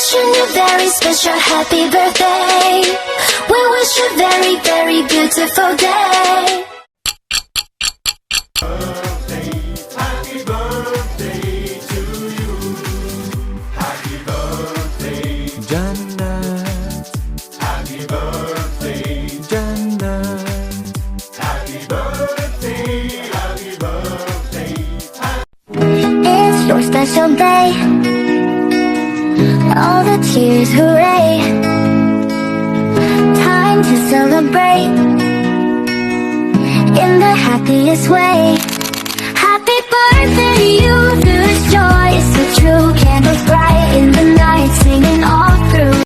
wishing you very special happy birthday. We wish you very, very beautiful day. Jannat, happy birthday, Jannat, happy birthday, happy birthday. It's your special day. All the tears, hooray. Time to celebrate in the happiest way. Happy birthday to you. This joy is so true. Candles bright in the night, singing all through.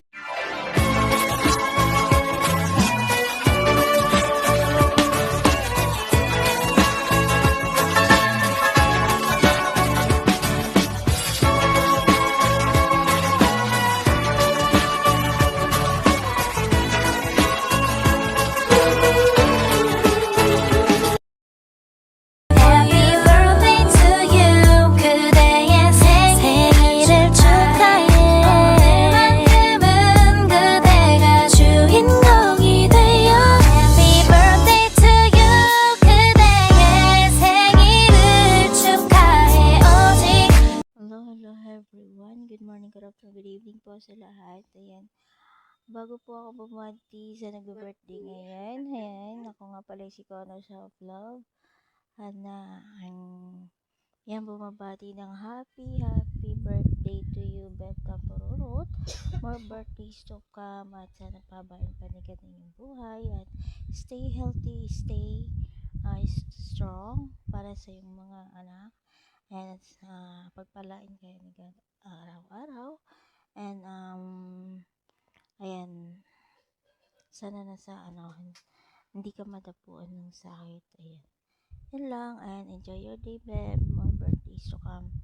Everyone. Good morning, good afternoon, good evening po sa lahat. Ayan. Bago po ako bumati sa nag-birthday ngayon. Ayan. Ako nga pala si Connor sa Vlog. Yan, bumabati ng happy birthday to you, Beta Pororot. More birthdays to come at sana pabayan panigan ng buhay at stay healthy, stay strong para sa iyong mga anak. And pagpalain kayo ni God araw-araw. And ayan, sana hindi ka madapuan ng sakit. Ayan, yun lang. And enjoy your day, babe. More birthdays to come.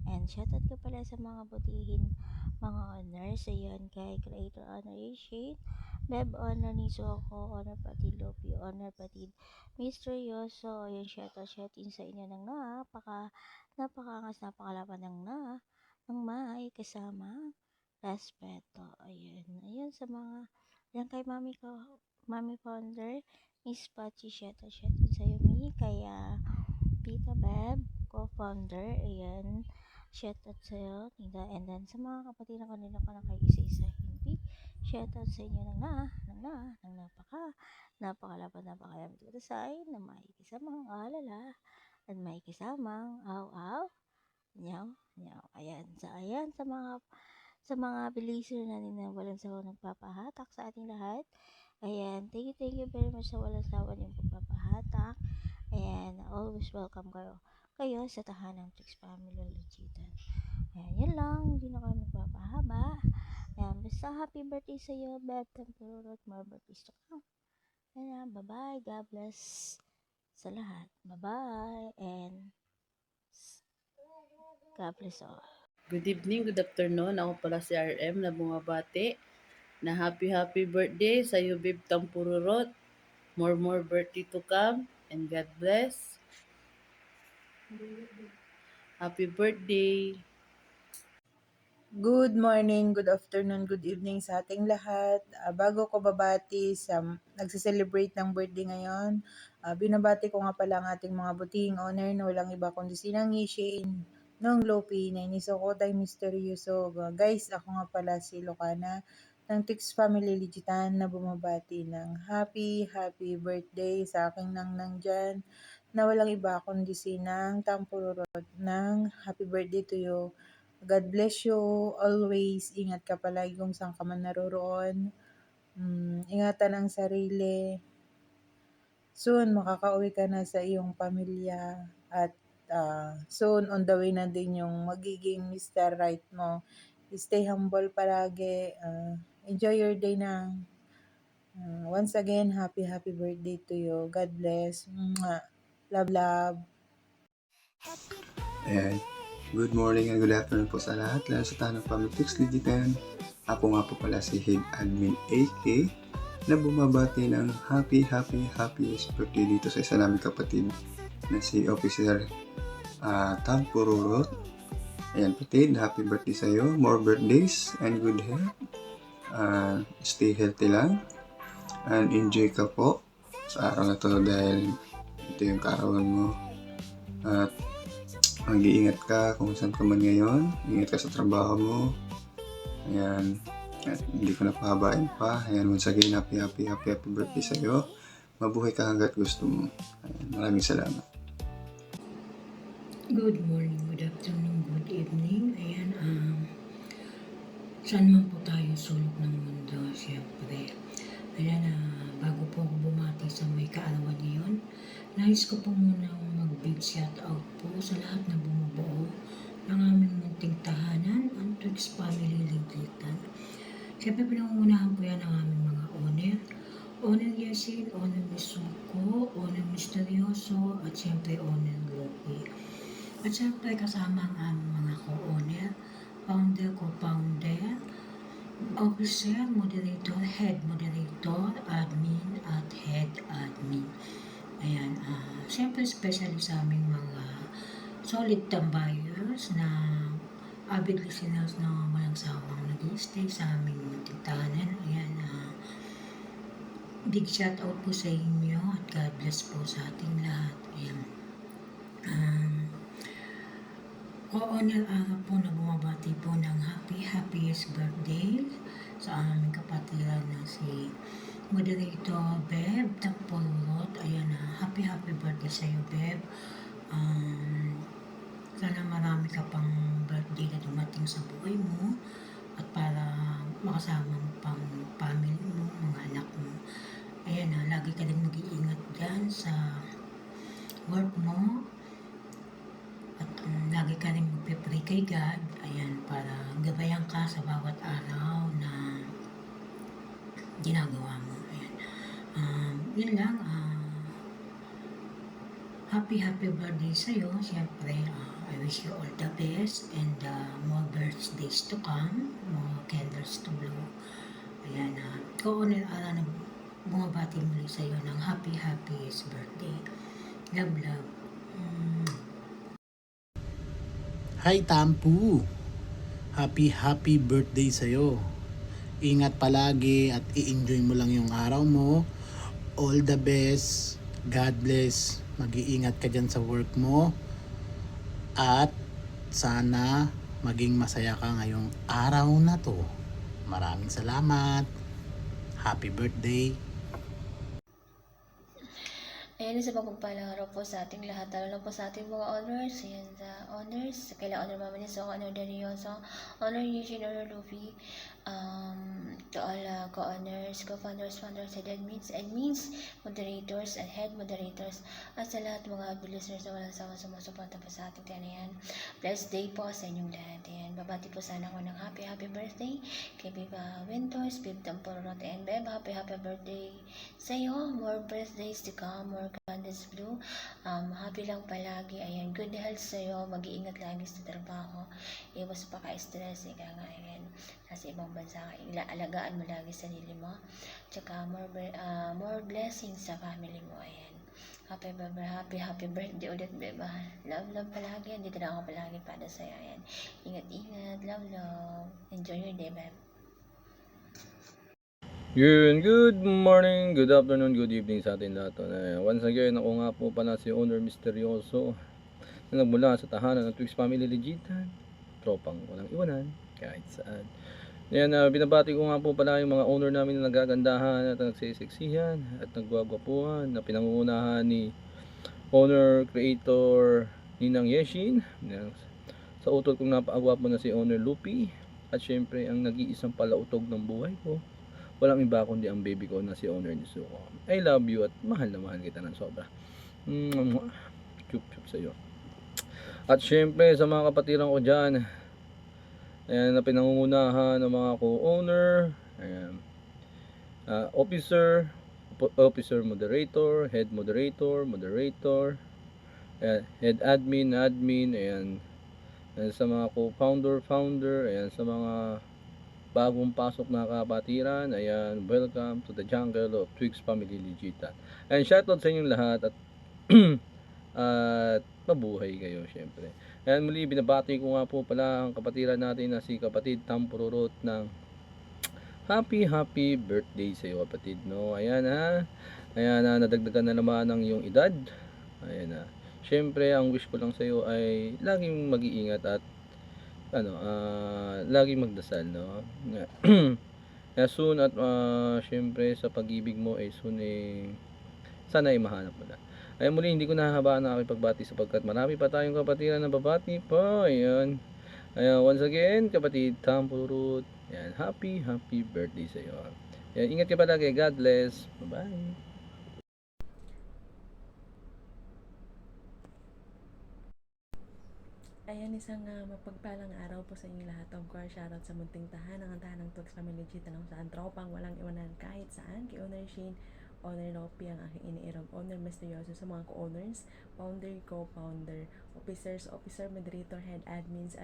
And shoutout ka pala sa mga butihin, mga honors. Ayan, kay Creator Honor Shade, Beb Honor ni Soko, Honor Patid Lopi, Honor Patid Misteryoso. Ayan, shoutout sa inyo ng napakaangas, napakalaban ng may kasama respeto. Ayan sa mga, yan kay Mami Founder, Miss Pachi, shoutout sa'yo, Mi, kaya Pita Beb, co-founder, ayan, shoutout sa'yo, Tita, and then sa mga kapatid na kanila ka na kay isa hindi, shoutout sa inyo ng napakalaban, napakalamit ko tasay, na may kasamang alala, at may kasamang aw, nyaw. Ayan sa mga biliser natin na walang sawa nagpapahatak sa ating lahat. Ayan, thank you very much sa walang sawa yung pagpapahatak. Ayan, always welcome kayo sa tahanang Trix Family Legitan. Ayan, yun lang, hindi na kayo magpapahaba. Ayan, basta happy birthday sa iyo, Beb Tempurot, more birthdays to come. Ayan, bye-bye, God bless sa lahat. Bye-bye, and God bless all. Good evening, good afternoon. Ako pala si RM na bumabati na happy birthday sa iyo, Babe Tampururot. More birthday to come and God bless. Happy birthday. Good morning, good afternoon, good evening sa ating lahat. Bago ko babati sa nagse-celebrate ng birthday ngayon, binabati ko nga pala ang ating mga butihing honor na walang iba kundi sinang Shane Nong Lopi na Inisokotay Misteryoso. Guys, ako nga pala si Lucana ng Tix Family Legitan na bumabati ng happy birthday sa aking nang dyan na walang iba kundi sinang Tampururot ng happy birthday to you. God bless you always. Ingat ka palagi kung saan ka man naroroon. Ingatan ang sarili. Soon, makakauwi ka na sa iyong pamilya. At soon, on the way na din yung magiging Mr. Right mo. Stay humble palagi. Enjoy your day na. Once again, happy birthday to you. God bless. Love. Ayan. Good morning and good afternoon po sa lahat, lalo sa tahanang Family Trix Legitan. Ako nga po pala si Head Admin AK na bumabati ng happy birthday dito sa isa naming kapatid na si Officer Tampururot. Ayan, Patid, happy birthday sa'yo. More birthdays and good health. Stay healthy lang. And enjoy ka po sa araw na to dahil ito yung kaarawan mo. At mag-iingat ka kung saan ka man ngayon. Ingat ka sa trabaho mo. Ayan. At hindi ko na pahabain pa. Ayan, once again, happy birthday sa'yo. Mabuhay ka hanggat gusto mo. Ayan, maraming salamat. Good morning, good afternoon, good evening. Ayan, saan man po tayo sulok ng mundo, syempre. Ayan, bago po ako bumati sa may kaarawan ngayon, nais ko po munang mag-big shout out po sa lahat na bumubuo ng aming munting tahanan, ang Twix Family Ligitan. Syempre, pinangungunahan po yan ng aming mga owner. Owner Yasin, Owner Misuko, Owner Misteryoso, at syempre Owner Loki. At syempre kasama ang aming mga co-owner, founder, co-founder, officer, moderator, head moderator, admin, at head admin. Ayan, syempre especially sa aming mga solid tambayers na avid listeners na walang sawang nag-stay sa aming munting tahanan. Ayan, big shout out po sa inyo at God bless po sa ating lahat. Ayan. Co-owner araw po na bumabati po ng happiest birthday sa aming kapatiran na si Moderator Beb Tampolot. Ayan na, happy birthday sa iyo, Beb. Sana marami ka pang birthday na dumating sa buhay mo at para makasama mo pang family mo, mga anak mo. Ayan na, lagi ka din mag-iingat dyan sa work mo. At lagi ka rin magpipray kay God, ayan, para gabayan ka sa bawat araw na ginagawa mo. Ayan. Yun lang, happy birthday sa'yo. Siyempre, I wish you all the best and more birthdays to come, more candles to blow. Ayan, ko-owner ara na bumabati muli sa'yo ng happiest birthday. Love, love. Hi Tampu! Happy birthday sa'yo. Ingat palagi at i-enjoy mo lang yung araw mo. All the best. God bless. Mag-iingat ka dyan sa work mo. At sana maging masaya ka ngayong araw na to. Maraming salamat. Happy birthday. Ayan, sa pagpagpalang araw po sa ating lahat, lalo na po sa ating mga honors. Ayan, sa honors, kaila honor Mama Niso, honor Darioso, honor Eugene, honor Luffy, to all co-honors, co-founders, founders, and admins, moderators, and head moderators, at sa lahat mga listeners na walang sawa sumusuporta po sa ating tinayan. Blessed day po sa inyong lahat. Ayan, babati po sana ako ng happy birthday kay Biba Winters, Bib Tamporot, and Beb, happy birthday sa iyo. More birthdays to come, more candles blue. Happy lang palagi. Ayan, good health sa iyo. Mag-iingat lagi sa trabaho. Iwas pa ka-stress. Ika nga, ayan. Nasa ibang bansa ka. Alagaan mo lagi sarili mo. Tsaka more blessings sa family mo. Ayan. Happy birthday ulit, beba. Love palagi. Dito na ako palagi para sa iyo. Ayan. Ingat. Love. Enjoy your day, beb. Yun, good morning, good afternoon, good evening sa atin lahat. Once again, ako nga po pala si Owner Misteryoso na nagmula sa tahanan ng Twix Family Ligitan, tropang walang iwanan kahit saan. Yan, binabati ko nga po pala yung mga owner namin na nagagandahan at nagsisiksihan at nagwagwapuhan na pinangungunahan ni Owner Creator Ninang Yeshin. Yan, sa utol kong napaagwapo na si Owner Lupi at syempre ang nag-iisang palautog ng buhay ko. Walang iba kundi ang baby ko na si Owner Nizuko. I love you at mahal na mahal kita ng sobra. Chup sa iyo. At syempre sa mga kapatiran ko dyan, ayan, na pinangungunahan ng mga co-owner, ayan, officer, moderator, head moderator, ayan, head admin, ayan, sa mga co-founder, ayan, sa mga bagong pasok na kapatiran, ayan, welcome to the jungle of Twix Family Ligitan. And shoutout sa inyong lahat at at mabuhay kayo syempre. Ayan, muli binabati ko nga po pala ang kapatiran natin na si kapatid Tam Pururot ng happy birthday sa iyo, kapatid, no? Ayan ha. Ayan na, nadagdagan na naman ang iyong edad. Ayan na. Syempre, ang wish ko lang sa iyo ay laging mag-iingat at laging magdasal, no? Kaya soon at syempre sa pag-ibig mo ay soon sana ay mahanap mo na. Ay muli, hindi ko nahahabaan na aking pagbati sapagkat marami pa tayong kapatiran na babati pa. Ayan. Ayan, once again, kapatid Tam Pururot. Ayan, happy birthday sa iyo. Ayan, ingat ka palagi. God bless. Bye-bye. Ayan, isang mapagpalang araw po sa inyo lahat. Of course, shoutout sa munting tahanan, ang tahanang Twigs Family Legit, lang saan tropang walang iwanan kahit saan. Kay Owner Shane, Owner Lopi, ang aking iniirang Owner Misteryoso, sa mga co-owners, founder, co-founder, officers, officer, moderator, head, admins,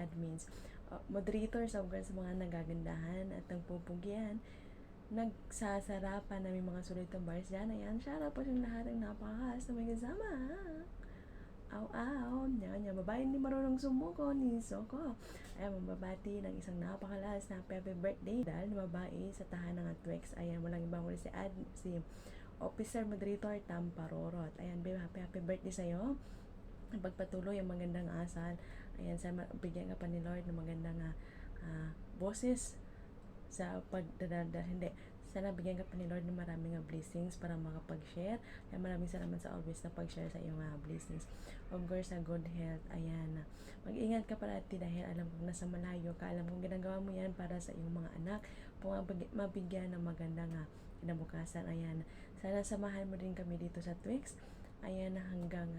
moderators, of course, sa mga nagagandahan at nagpupugyan, nagsasarapan na may mga sulit na bars dyan. Ayan, shoutout po sa lahat ng napakakas na may kasama. Yan, babae ni marunong sumuko ni Soko. Ayan, mababati ng isang napakalas na happy birthday dahil babae sa tahanan ng Twigs. Ayan, walang ibang huli si Officer Moderator Tam Pururot. Ayan, babe, happy birthday sa'yo. Pagpatuloy ang magandang asal. Ayan, sana bigyan ka pa ni Lord ng magandang boses sa sana bigyan ka pa ni Lord ng maraming blessings para makapag-share. Kaya maraming salamat sa always na pag-share sa iyong blessings. Of course, sa good health. Ayan, mag-ingat ka palagi dahil alam kong nasa malayo ka. Alam kong ginagawa mo yan para sa iyong mga anak. Mabigyan ng magandang kinabukasan. Ayan, sana samahan mo din kami dito sa Twigs. Ayan, hanggang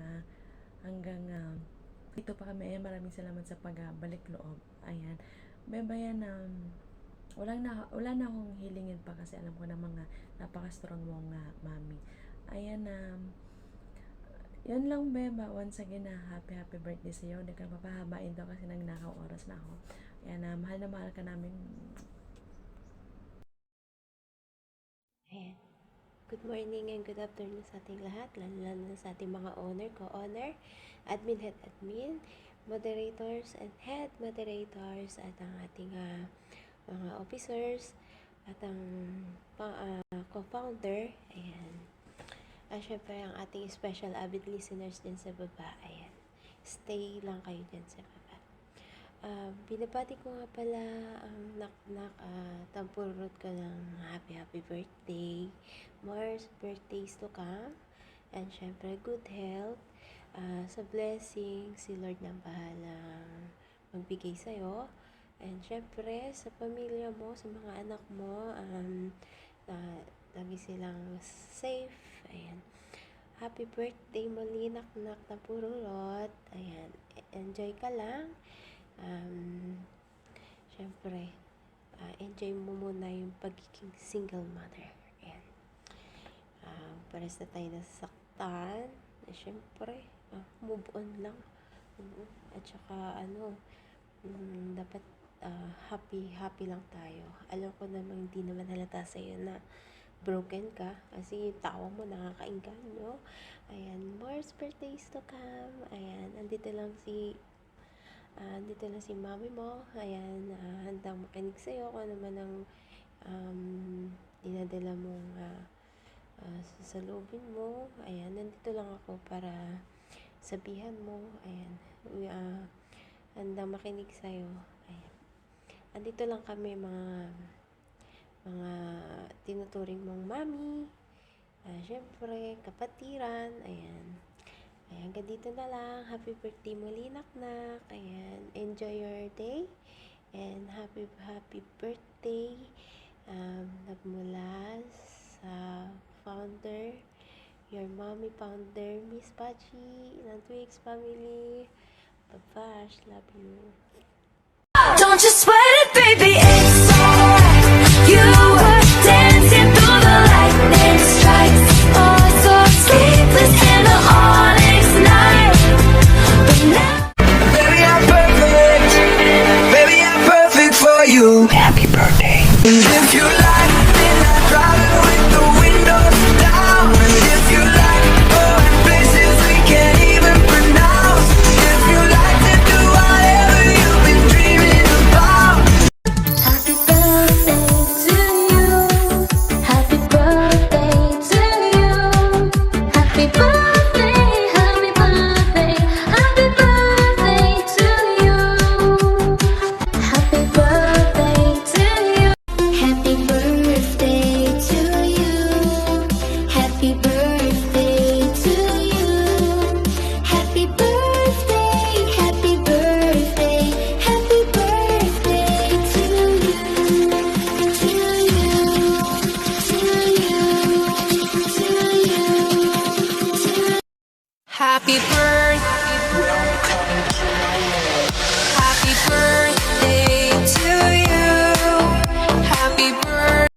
dito pa kami. Ayan, maraming salamat sa pagbalik loob. Ayan, bebayan wala na akong hilingin pa kasi alam ko na mga napaka-strong mong mami. Ayan, yun lang, beba. Once again, happy birthday sa iyo. Hindi ka mapahabain daw kasi nagnakaw oras na ako. Ayan, mahal na mahal ka namin. Ayan. Good morning and good afternoon sa ating lahat, lalo na sa ating mga owner, co-owner, admin, head admin, moderators and head moderators, at ang ating mga officers, at ang co-founder. Ayan. At syempre ang ating special avid listeners din sa baba. Ayan. Stay lang kayo dyan sa baba. Binabati ko nga pala ang Tam Pururot ko ng happy birthday. More birthdays to come. And syempre good health. Sa blessing, si Lord nang bahalang magbigay sa'yo. And syempre sa pamilya mo, sa mga anak mo, lagi silang safe. Ayan. Happy birthday muli, Naknak Tam Pururot. Ayan. Enjoy ka lang. Syempre, enjoy mo muna yung pagiging single mother. Ayan. Pares na tayo nasasaktan. Syempre, move on lang. At saka, dapat happy lang tayo. Alam ko naman hindi naman halata sa'yo na broken ka kasi yung tawa mo nakakainganyo. Ayan, more birthdays to come. Ayan, andito lang si mami mo. Ayan, handang makinig sa'yo kung ano man ang dinadala mong sasalubin mo. Ayan, nandito lang ako para sabihan mo. Ayan, handang makinig sa'yo. Ayan. Andito lang kami mga tinuturing mong mami. Syempre, kapatiran. Ayan. Ayan, ganito na lang. Happy birthday muli, Naknak. Ayan, enjoy your day. And happy birthday. Nagmula sa founder, your mommy founder, Miss Pachi, ng Twigs Family. Babash, love you. Don't you sweat it, baby, it's alright. You were dancing through the lightning strikes. Oh, so sleepless in the onyx night. But now, Baby, I'm perfect. Baby, I'm perfect for you. Happy birthday. And if you like, then I drive it with the windows down. And if you like, going places we can't even pronounce. If you like to do happy birthday.